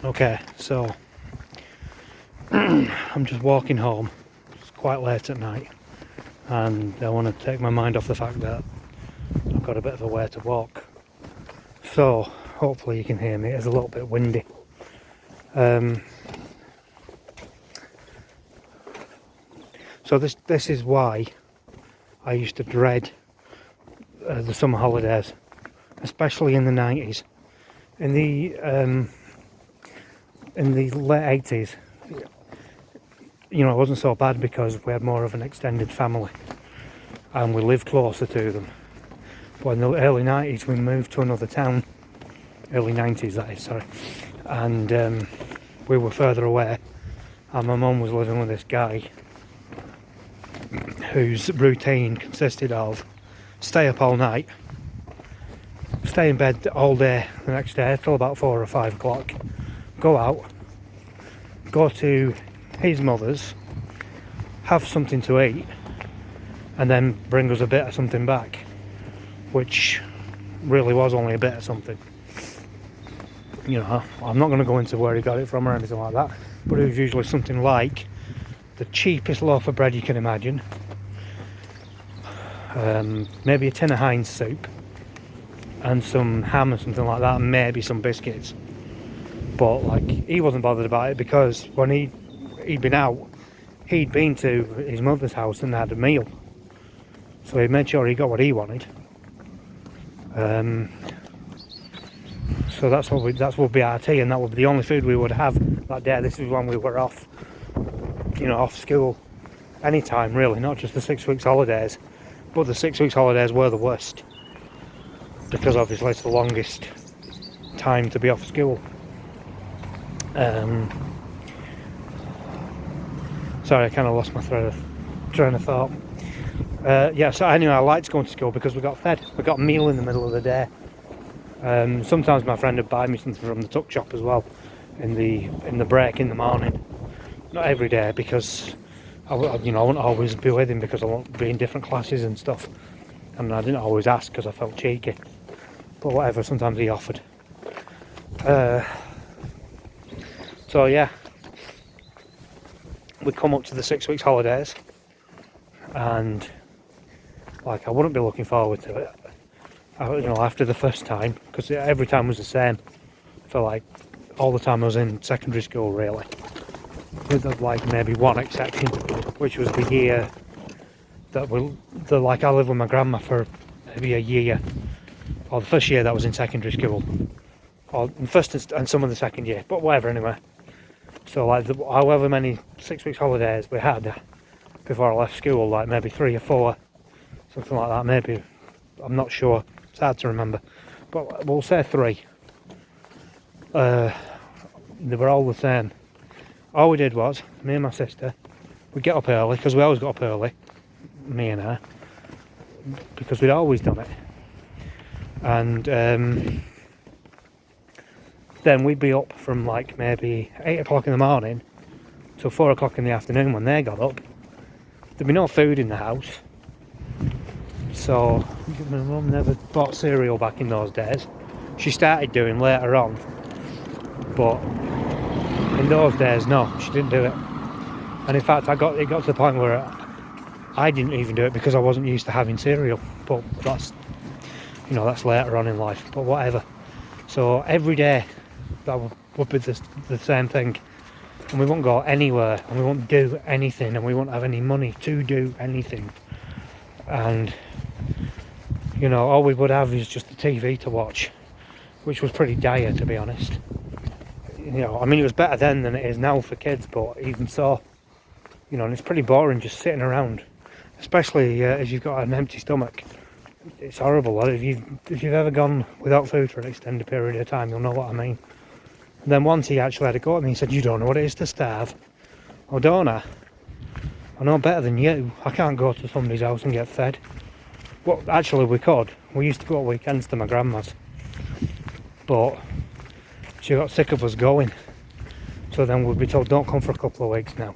Okay, so I'm just walking home. It's quite late at night, and I want to take my mind off the fact that I've got a bit of a way to walk. So hopefully you can hear me. It's a little bit windy. So this is why I used to dread the summer holidays, especially in the 90s. In the late 80s, you know, it wasn't so bad because we had more of an extended family and we lived closer to them. But in the early 90s, we moved to another town. Early 90s, that is, sorry. And we were further away. And my mum was living with this guy whose routine consisted of stay up all night, stay in bed all day the next day till about 4 or 5 o'clock, go out, go to his mother's, have something to eat, and then bring us a bit of something back, which really was only a bit of something. You know, I'm not going to go into where he got it from or anything like that, but it was usually something like the cheapest loaf of bread you can imagine, maybe a tin of Heinz soup and some ham or something like that, and maybe some biscuits. But like, he wasn't bothered about it because when he'd been out, he'd been to his mother's house and had a meal, so he made sure he got what he wanted. So that would be our tea, and that would be the only food we would have that day. This is when we were off, you know, off school anytime really, not just the 6 weeks holidays. But the 6 weeks holidays were the worst because obviously it's the longest time to be off school. Sorry, I kind of lost my train of thought. Yeah, so anyway, I liked going to school because we got fed. We got a meal in the middle of the day. Sometimes my friend would buy me something from the tuck shop as well in the break in the morning. Not every day because I wouldn't always be with him because I won't be in different classes and stuff, and I didn't always ask because I felt cheeky. But whatever, sometimes he offered. So yeah, we come up to the 6 weeks holidays, and like I wouldn't be looking forward to it. After the first time, because every time was the same for like all the time I was in secondary school really, with like maybe one exception, which was the year that I lived with my grandma for maybe a year, or the first year that I was in secondary school, or the first and some of the second year, but whatever anyway. So like however many 6 weeks holidays we had before I left school, like maybe 3 or 4, something like that, maybe, I'm not sure, it's hard to remember, but we'll say 3. They were all the same. All we did was, me and my sister, we'd get up early, because we always got up early, me and her, because we'd always done it. And then we'd be up from like maybe 8 o'clock in the morning till 4 o'clock in the afternoon when they got up. There'd be no food in the house. So my mum never bought cereal back in those days. She started doing later on, but in those days, no, she didn't do it. And in fact, it got to the point where I didn't even do it because I wasn't used to having cereal. But that's later on in life. But whatever. So every day that would be the same thing, and we won't go anywhere, and we won't do anything, and we won't have any money to do anything. And all we would have is just the TV to watch, which was pretty dire, to be honest. I mean, it was better then than it is now for kids, but even so, and it's pretty boring just sitting around, especially as you've got an empty stomach. It's horrible. If you've ever gone without food for an extended period of time, you'll know what I mean. And then once he actually had a go at me, he said, "You don't know what it is to starve." "Oh, don't I? I know better than you. I can't go to somebody's house and get fed." Well, actually we could. We used to go at weekends to my grandma's, but she got sick of us going, so then we'd be told, "Don't come for a couple of weeks now,"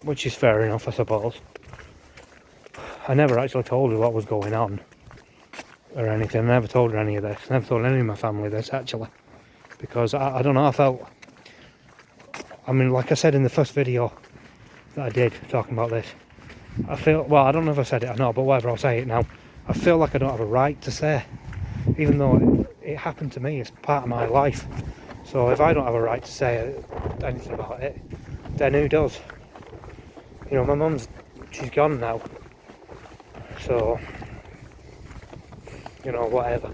which is fair enough, I suppose. I never actually told her what was going on or anything. I never told her any of this. I never told any of my family this, actually. because I don't know, I mean, like I said in the first video that I did talking about this, I feel, well, I don't know if I said it or not, but whatever, I'll say it now. I feel like I don't have a right to say, even though it happened to me, it's part of my life. So if I don't have a right to say anything about it, then who does? You know, my mum's, she's gone now. So, you know, whatever.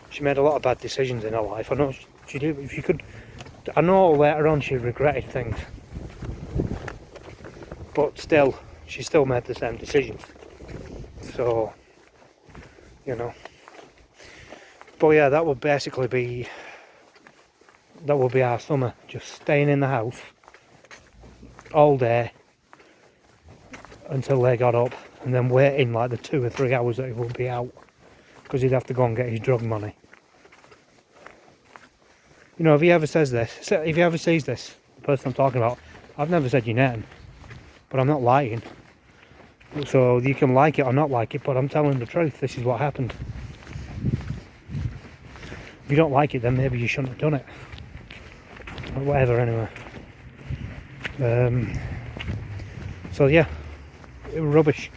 She made a lot of bad decisions in her life. I know she did. If you could, I know later on she regretted things, but still, she still made the same decisions. So, you know. But yeah, that would basically be our summer. Just staying in the house all day until they got up, and then waiting like the 2 or 3 hours that he would be out, because he'd have to go and get his drug money. You know, if he ever says this, if he ever sees this, the person I'm talking about, I've never said your name, but I'm not lying. So you can like it or not like it, but I'm telling the truth. This is what happened. If you don't like it, then maybe you shouldn't have done it. Or whatever, anyway. So yeah, it was rubbish.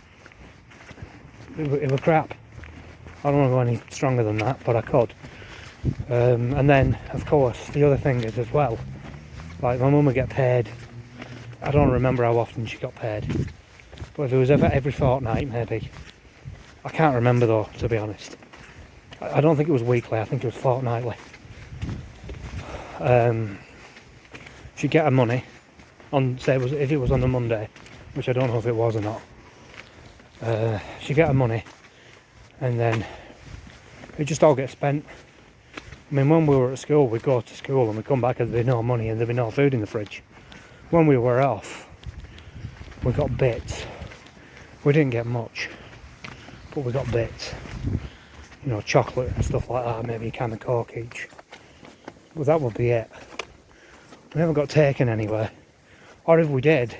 It was crap. I don't want to go any stronger than that, but I could. And then, of course, the other thing is as well, like my mum would get paid. I don't remember how often she got paid, but if it was ever every fortnight, maybe. I can't remember though, to be honest. I don't think it was weekly. I think it was fortnightly. She'd get her money on, say, if it was on a Monday, which I don't know if it was or not. She'd get her money, and then it just all get spent. I mean, when we were at school, we'd go to school and we'd come back and there'd be no money and there'd be no food in the fridge. When we were off, we got bits. We didn't get much, but we got bits. You know, chocolate and stuff like that, maybe a can of Coke each. Well, that would be it. We never got taken anywhere. Or if we did,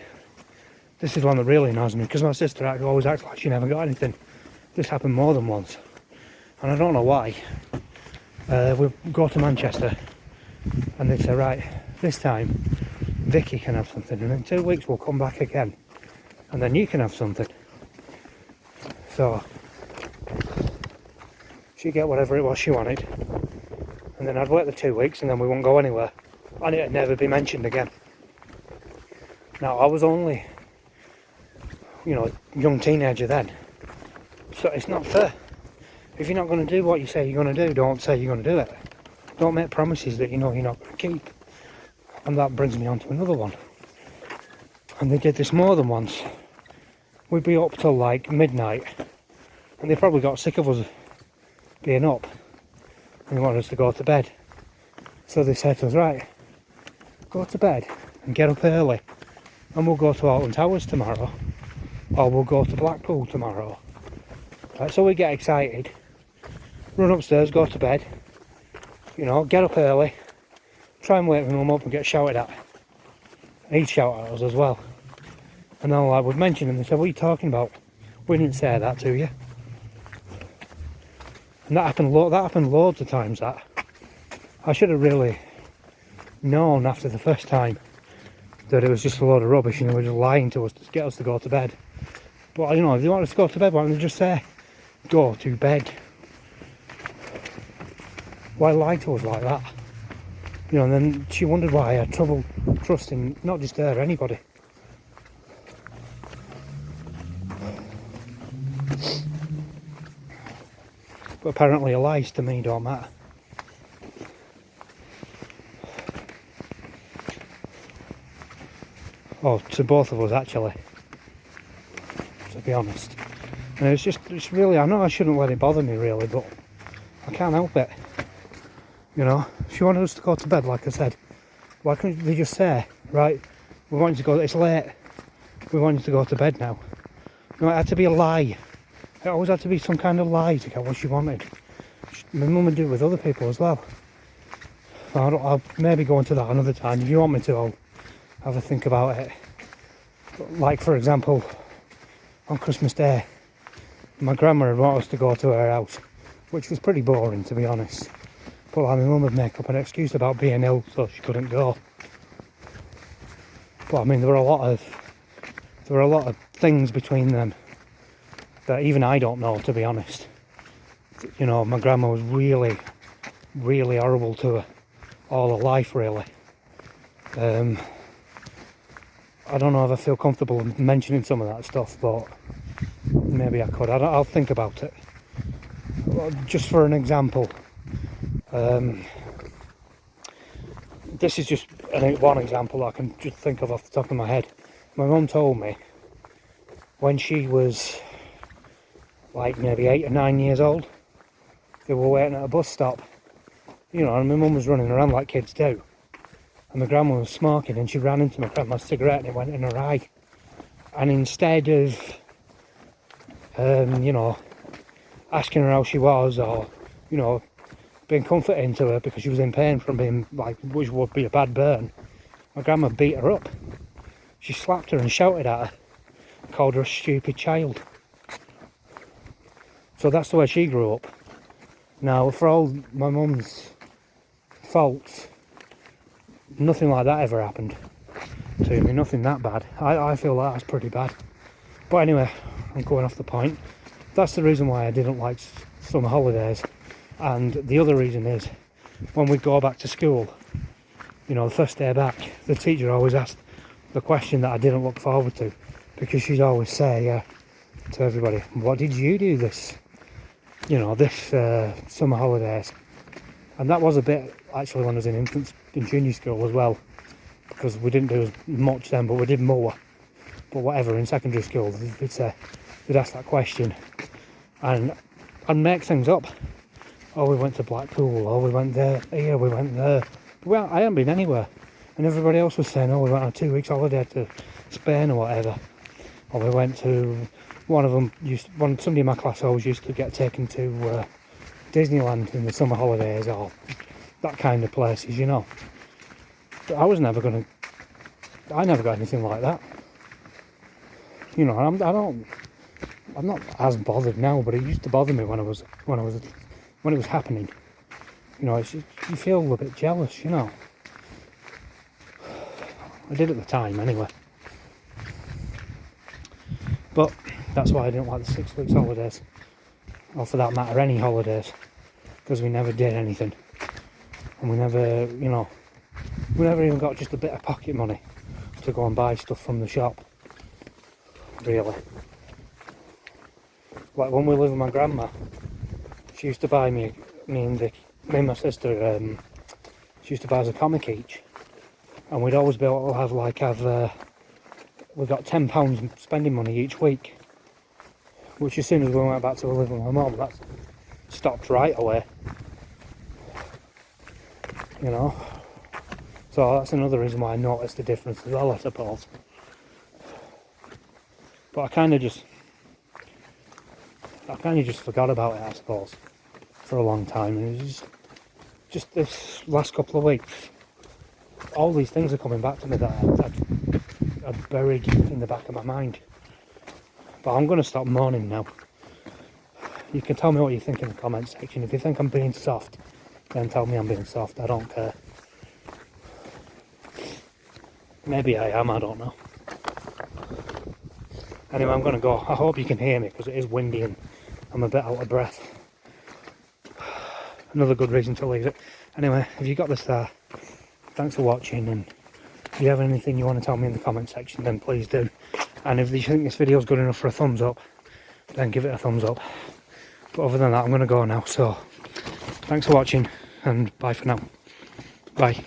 this is one that really annoys me, because my sister always acts like she never got anything. This happened more than once, and I don't know why. We go to Manchester and they'd say, right, this time Vicky can have something, and in 2 weeks we'll come back again and then you can have something. So she'd get whatever it was she wanted, and then I'd wait the 2 weeks and then we wouldn't go anywhere, and it'd never be mentioned again. Now, I was only, you know, a young teenager then, so it's not fair. If you're not going to do what you say you're going to do, don't say you're going to do it. Don't make promises that you know you're not going to keep. And that brings me on to another one. And they did this more than once. We'd be up till like midnight, and they probably got sick of us being up and they wanted us to go to bed. So they said to us, right, go to bed and get up early, and we'll go to Alton Towers tomorrow, or we'll go to Blackpool tomorrow. Right, so we get excited, run upstairs, go to bed, you know, get up early, try and wake him up and get shouted at. And he'd shout at us as well. And then I would mention him, and they said, what are you talking about? We didn't say that to you. And that happened loads of times, that. I should have really known after the first time that it was just a load of rubbish and they were just lying to us to get us to go to bed. But, you know, if they want us to go to bed, why don't they just say, go to bed? Why lie to us like that? You know, and then she wondered why I had trouble trusting not just her, anybody. But apparently lies to me don't matter. Oh, to both of us actually, to be honest. And it's really, I know I shouldn't let it bother me really, but I can't help it. You know, if you wanted us to go to bed, like I said, why couldn't they just say, right, we want you to go, it's late, we want you to go to bed now. No, it had to be a lie. It always had to be some kind of lie to get what she wanted. My mum would do it with other people as well. I'll maybe go into that another time. If you want me to, I'll have a think about it. Like, for example, on Christmas Day, my grandma had wanted us to go to her house, which was pretty boring, to be honest. But like, my mum would make up an excuse about being ill, so she couldn't go. But I mean, there were a lot of things between them that even I don't know, to be honest. You know, my grandma was really, really horrible to her all her life, really. I don't know if I feel comfortable mentioning some of that stuff, but maybe I could. I'll think about it. Well, just for an example, this is just one example I can just think of off the top of my head. My mum told me when she was like maybe 8 or 9 years old, they were waiting at a bus stop, you know, and my mum was running around like kids do. And my grandma was smoking, and she ran into my grandma's cigarette and it went in her eye. And instead of, you know, asking her how she was, or, you know, being comforting to her because she was in pain from being, like, which would be a bad burn, my grandma beat her up. She slapped her and shouted at her, called her a stupid child. So that's the way she grew up. Now, for all my mum's faults, nothing like that ever happened to me, nothing that bad. I feel like that's pretty bad. But anyway, I'm going off the point. That's the reason why I didn't like summer holidays. And the other reason is, when we go back to school, you know, the first day back, the teacher always asked the question that I didn't look forward to, because she'd always say to everybody, what did you do this, you know, this summer holidays? And that was a bit, actually, when I was in junior school as well, because we didn't do as much then, but we did more. But whatever, in secondary school, they'd ask that question, and I'd make things up. Oh, we went to Blackpool, oh, we went there, here, we went there. Well, I hadn't been anywhere, and everybody else was saying, oh, we went on a 2 weeks holiday to Spain or whatever. Or we went to, somebody in my class always used to get taken to Disneyland in the summer holidays, or that kind of places, you know. But I never got anything like that. You know, I'm not as bothered now, but it used to bother me when it was happening. You know, you feel a bit jealous, you know. I did at the time, anyway. But that's why I didn't like the 6 weeks holidays, or for that matter, any holidays, because we never did anything, and we never, you know, we never even got just a bit of pocket money to go and buy stuff from the shop, really. Like when we lived with my grandma, she used to buy me and my sister, she used to buy us a comic each, and we'd always be able to we got £10 spending money each week, which as soon as we went back to live with my mum, that stopped right away, you know. So that's another reason why I noticed the difference as well, I suppose. But I kind of just forgot about it, I suppose, for a long time. And it was just this last couple of weeks, all these things are coming back to me that I'd buried in the back of my mind. But I'm going to stop moaning now. You can tell me what you think in the comment section. If you think I'm being soft, then tell me I'm being soft. I don't care. Maybe I am, I don't know. Anyway, I'm going to go. I hope you can hear me, because it is windy and I'm a bit out of breath. Another good reason to leave it. Anyway, if you got this far, thanks for watching, and if you have anything you want to tell me in the comment section, then please do. And if you think this video is good enough for a thumbs up, then give it a thumbs up. But other than that, I'm going to go now. So thanks for watching, and bye for now. Bye.